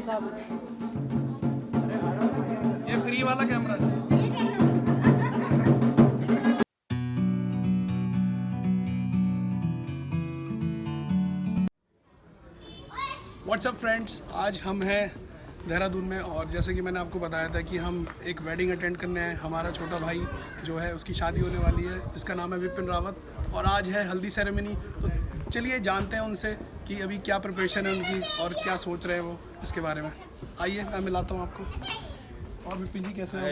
साहब, ये फ्री वाला कैमरा है। व्हाट्सअप फ्रेंड्स, आज हम हैं देहरादून में और जैसे कि मैंने आपको बताया था कि हम एक वेडिंग अटेंड करने आए। हमारा छोटा भाई जो है उसकी शादी होने वाली है जिसका नाम है विपिन रावत और आज है हल्दी सेरेमनी। तो चलिए जानते हैं उनसे कि अभी क्या प्रिपरेशन है उनकी और क्या सोच रहे हैं वो इसके बारे में। आइए मैं मिलाता हूँ आपको। और विपिन जी कैसे हो?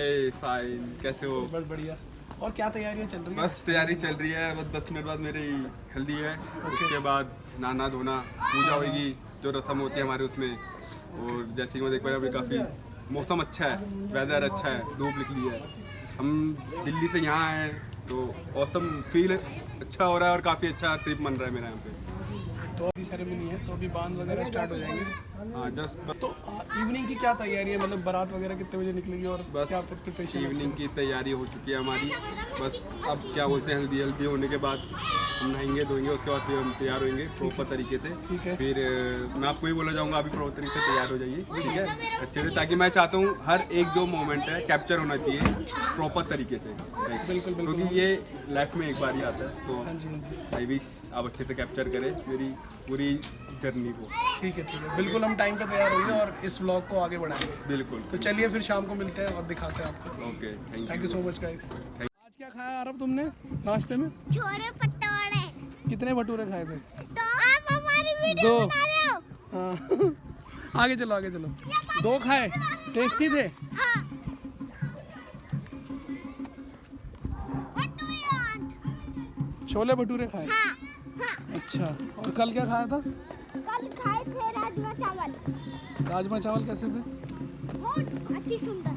फाइन, कैसे हो? बस बढ़िया। और क्या तैयारियाँ चल रही है? बस तैयारी चल रही है, बस 10 मिनट बाद मेरी हल्दी है। उसके बाद नहाना धोना, पूजा होगी, जो रस्म होती है हमारे उसमें। और जैसे कि मैं देख पा रहा हूँ अभी काफ़ी मौसम अच्छा है, वेदर अच्छा है, धूप निकली है। हम दिल्ली से यहाँ आए तो मौसम फील अच्छा हो रहा है और काफ़ी अच्छा ट्रिप बन रहा है मेरा यहाँ पे। तो अभी सेरेमनी है तो अभी बांध वगैरह स्टार्ट हो जाएंगे। हाँ जस्ट। तो इवनिंग की क्या तैयारी है, मतलब बारात वगैरह कितने बजे निकलेगी और बस क्या प्रिपरेशन? इवनिंग की तैयारी हो चुकी है हमारी। बस अब क्या बोलते हैं, हल्दी होने के बाद हम नहाएंगे धोएंगे, उसके बाद फिर हम तैयार होंगे प्रॉपर तरीके से। ठीक है। फिर मैं आपको ही बोला जाऊँगा अभी प्रॉपर तरीके से तैयार हो जाइए, ठीक है, अच्छे से, ताकि मैं चाहता हूँ हर एक जो मोमेंट है कैप्चर होना चाहिए प्रॉपर तरीके से। बिल्कुल बिल्कुल, क्योंकि ये लाइफ में एक बार ही आता है, तो हाँ जी हाँ जी, आई विश आप अच्छे से कैप्चर करें मेरी पूरी जर्नी को। ठीक है बिल्कुल, हम टाइम पे तैयार होंगे और इस व्लॉग को आगे बढ़ाएंगे। बिल्कुल। तो चलिए फिर शाम को मिलते हैं और दिखाते हैं आपको। Okay, thank you so much guys. आज क्या खाया आरव तुमने नाश्ते में? छोले भटूरे। कितने भटूरे खाए थे? तो आप हमारी वीडियो दो। बना रहे हो? हाँ आगे चलो आगे चलो। 2 खाए, टेस्टी थे। हाँ। What do you want? Chole bhature खाए? हाँ, हाँ। अच्छा, और कल क्या खाया था? कल खाए थे राजमा चावल। राजमा चावल कैसे थे? बहुत अति सुंदर।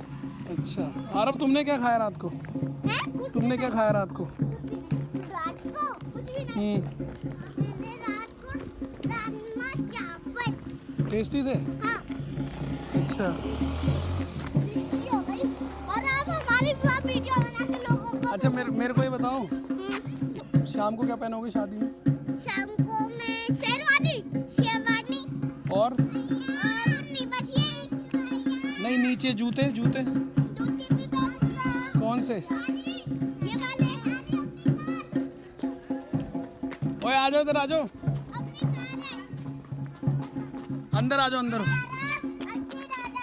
अच्छा आरव, तुमने क्या खाया रात को? है? कुछ तुमने क्या खाया रात को? रात को कुछ भी नहीं। हम्म, मैंने रात को राजमा चावल। टेस्टी थे? हाँ। अच्छा ये हो गई। और आप हमारी वीडियो बना के लोगों को। अच्छा, मेरे को ये बताओ, हम्म, शाम को क्या पहनोगे शादी में? शाम को मैं शेरवानी और नहीं, बस यही। नहीं, नीचे जूते जूते जूते भी पहनूंगा। कौन से? ये वाले। ओए आ जाओ इधर, आ जाओ अपनी कार है। अंदर, आ जाओ अंदर। अच्छी दादा।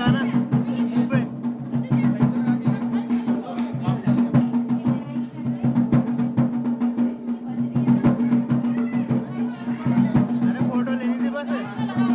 लगाना मुंह पे। अरे फोटो लेनी थी बस। हाँ,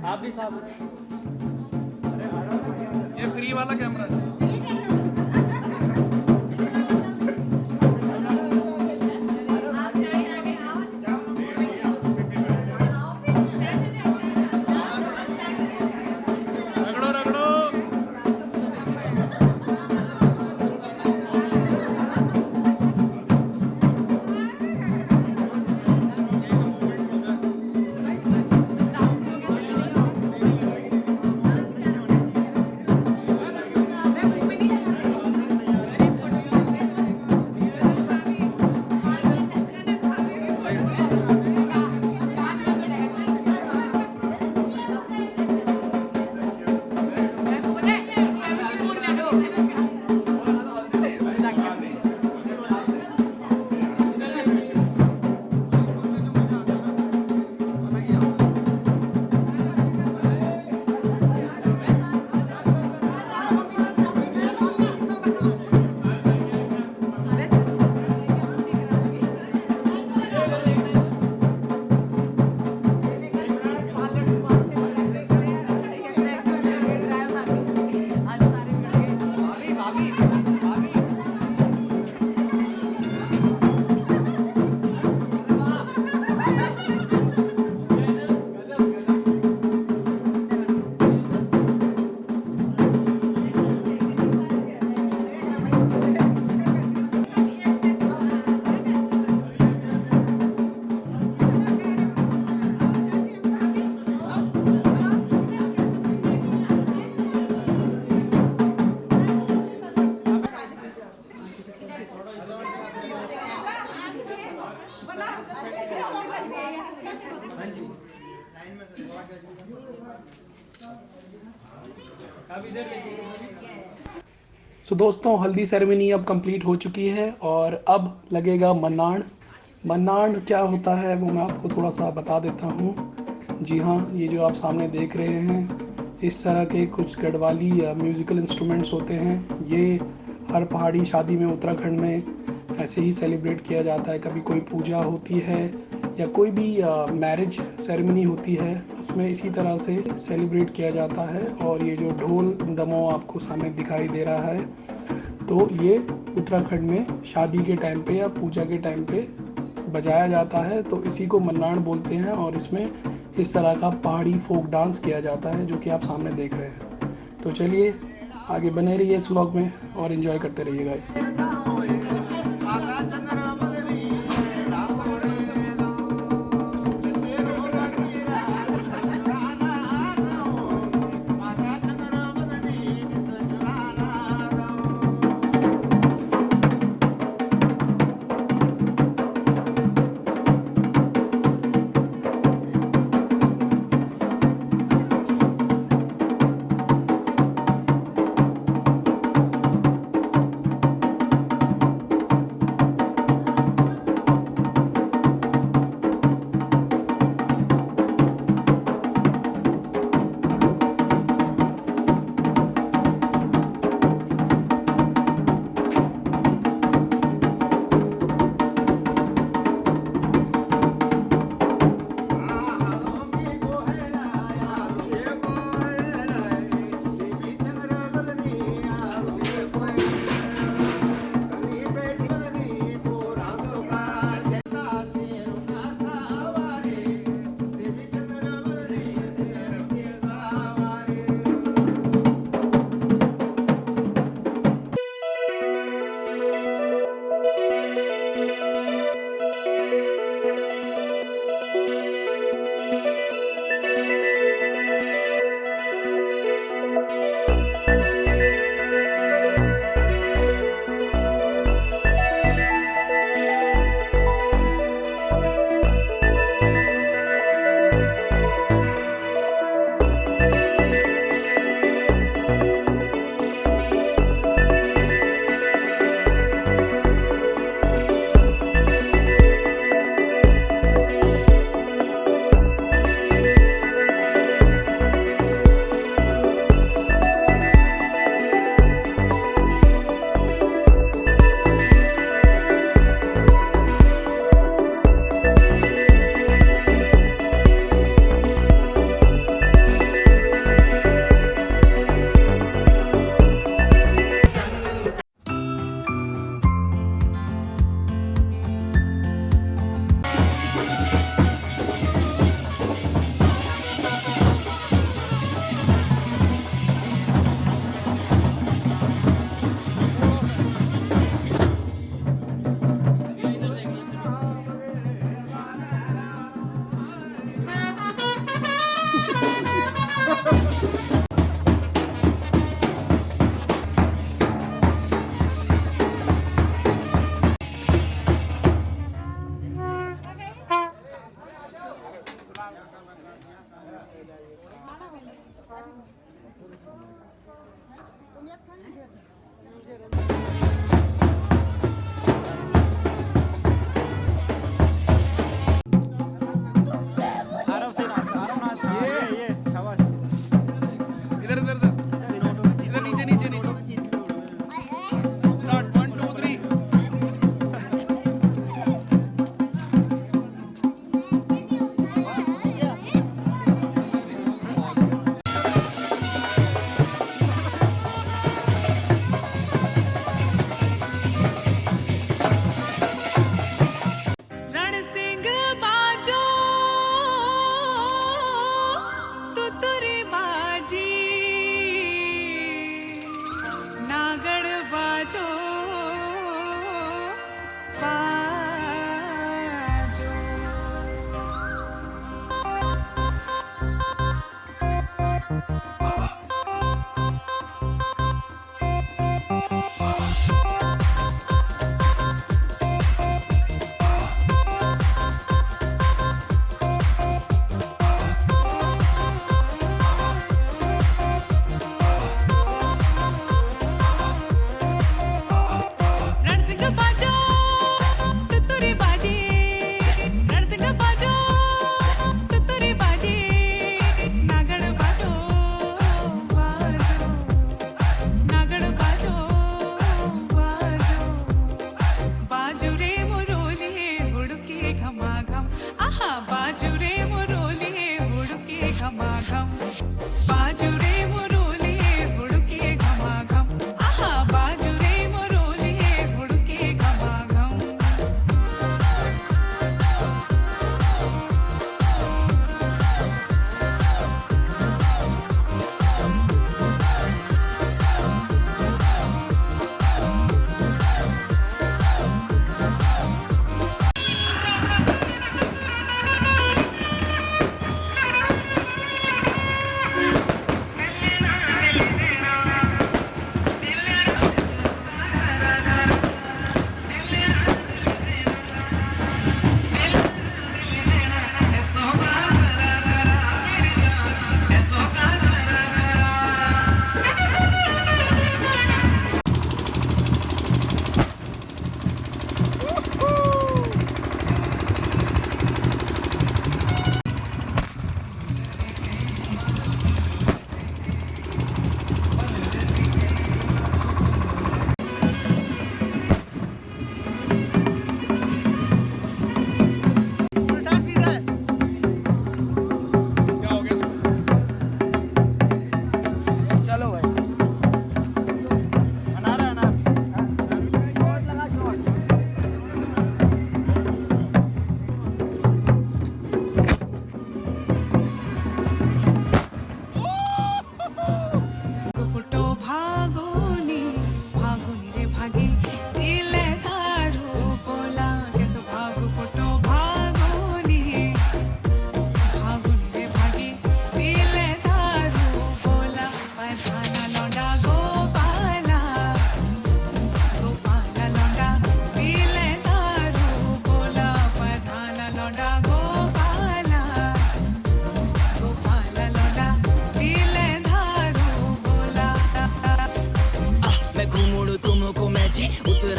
आप भी साफ ये फ्री वाला कैमरा है। रगड़ो रगड़ो सो दोस्तों, हल्दी सेरेमनी अब कंप्लीट हो चुकी है और अब लगेगा मन्नाण। मन्नाण क्या होता है वो मैं आपको थोड़ा सा बता देता हूँ। जी हाँ, ये जो आप सामने देख रहे हैं, इस तरह के कुछ गढ़वाली म्यूज़िकल इंस्ट्रूमेंट्स होते हैं। ये हर पहाड़ी शादी में उत्तराखंड में ऐसे ही सेलिब्रेट किया जाता है। कभी कोई पूजा होती है या कोई भी मैरिज सेरेमनी होती है उसमें इसी तरह से सेलिब्रेट किया जाता है। और ये जो ढोल दमो आपको सामने दिखाई दे रहा है, तो ये उत्तराखंड में शादी के टाइम पे या पूजा के टाइम पे बजाया जाता है। तो इसी को मन्नाड़ बोलते हैं और इसमें इस तरह का पहाड़ी फोक डांस किया जाता है जो कि आप सामने देख रहे हैं। तो चलिए आगे बने रहिए इस व्लॉग में और एंजॉय करते रहिए गाइस।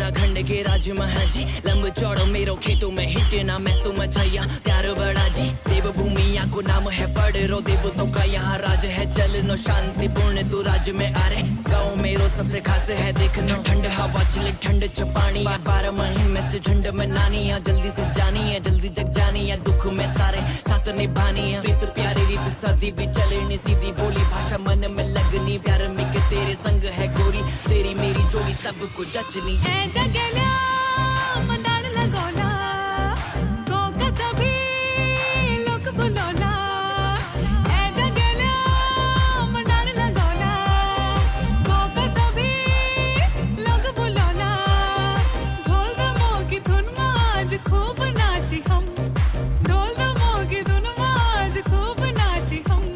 उत्तराखंड के राज महाजी लंब चौड़ो मेरो खेतों में हिट ना मैं सो मचाइया प्यार बड़ा जी देवभूमिया को नाम है पढ़ो देवतों का यहाँ राज है चल नो शांति पूर्ण तू राज्य में आ रे गाँव मेरो सबसे खास है देखना ठंड हवा चिले ठंड चपानी 12 महीने से झंड में नानी है जल्दी से जानी है जल्दी जग जानी है दुख में सारे साथ निभानी है प्रीत प्यारी रीत सदी भी चले नी सीधी बोली भाषा मन में लगनी प्यार में के तेरे संग है गोरी तेरी मेरी जोड़ी सबको जचनी है जगला मंडाल लगोना को का सभी लोग बुलोना है जगला मंडाल लगोना को का सभी लोग बुलोना ढोल दमों की धुन में आज खूब नाची हम ढोल दमों की धुन में आज खूब नाची हम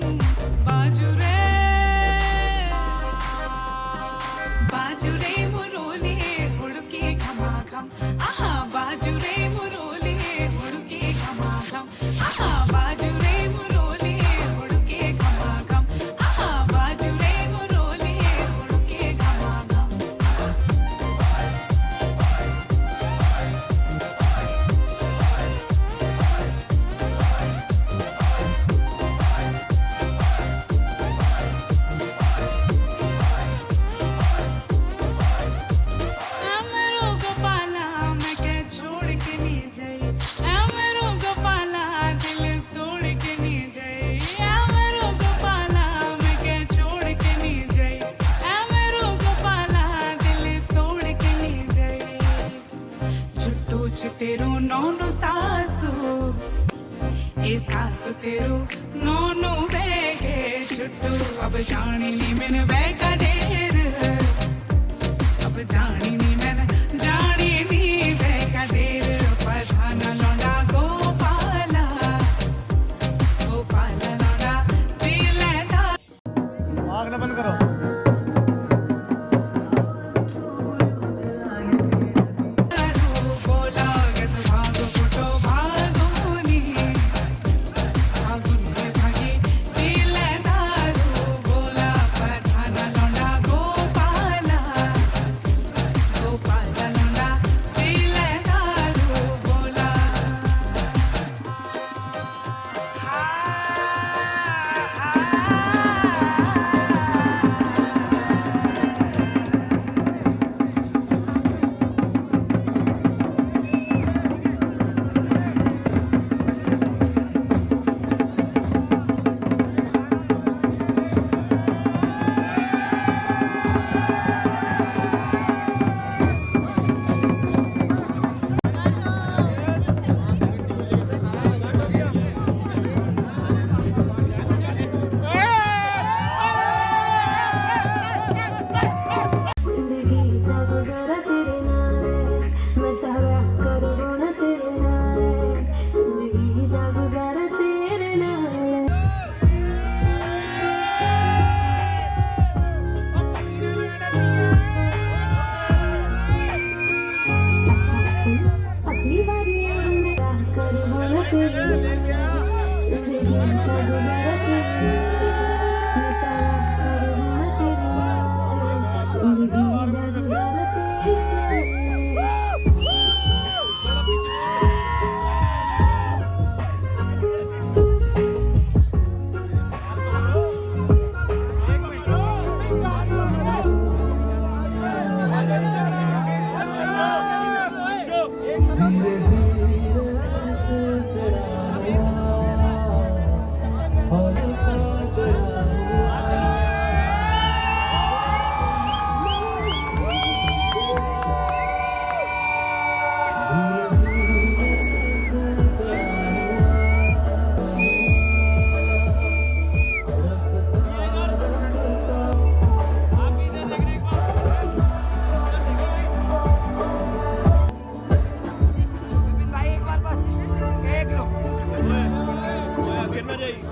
बाजू रे मुरोले हुड़के घमाघम आहा बाजू रे मुरोले हुड़के घमाघम आहा बाजू रे मुरोले हुड़के घमाघम आहा बाजू रे मुरोले हुड़के घमाघम अमरो गोपाला मैं क्या छोड़ के नहीं जाई अमरो गोपाला दिल तोड़ के नहीं जाई अमरो गोपाला मैं क्या छोड़ के नहीं जाई अमरो गोपाला दिल तोड़ के नहीं जाई छुट्टू छ तेरो नौनो सासू ए सासू तेरो नौनो बैगे छुट्टू अब जानी नहीं मैंने बैगा ढेर अब जानी नहीं मैंने जानी नहीं बैगा ढेर पधाना लौंडा गोपाला गोपाला लौंडा दिलदा आग ना बंद करो बोला गस भागो फुटो भागोनी भागोनी भागी दिलदारू बोला पधाना लौंडा गोपाला गोपाला लौंडा दिलदारू बोला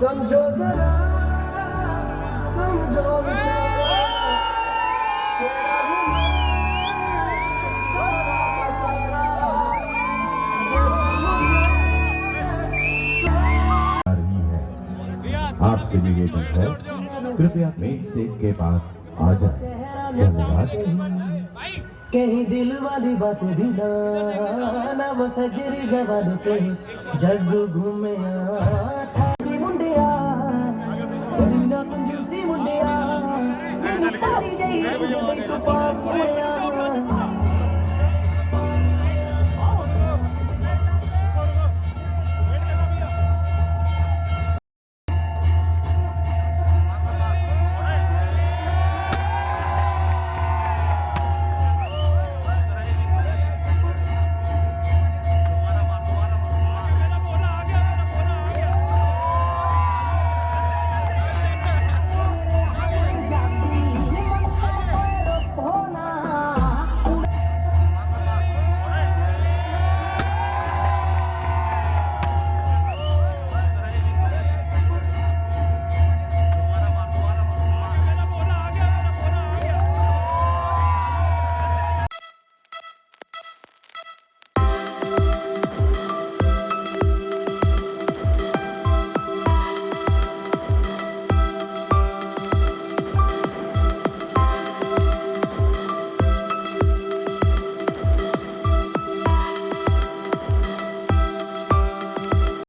समझो जरा समझो आपसे निवेदन है कृपया मेन स्टेज के पास आ जाए। धन्यवाद। कहीं दिल वाली बात भी ना वो सजरी जवान कहीं जग घूमे ठासी मुंडिया ना कंजूसी मुंडिया मेरी सारी गई तू पास होया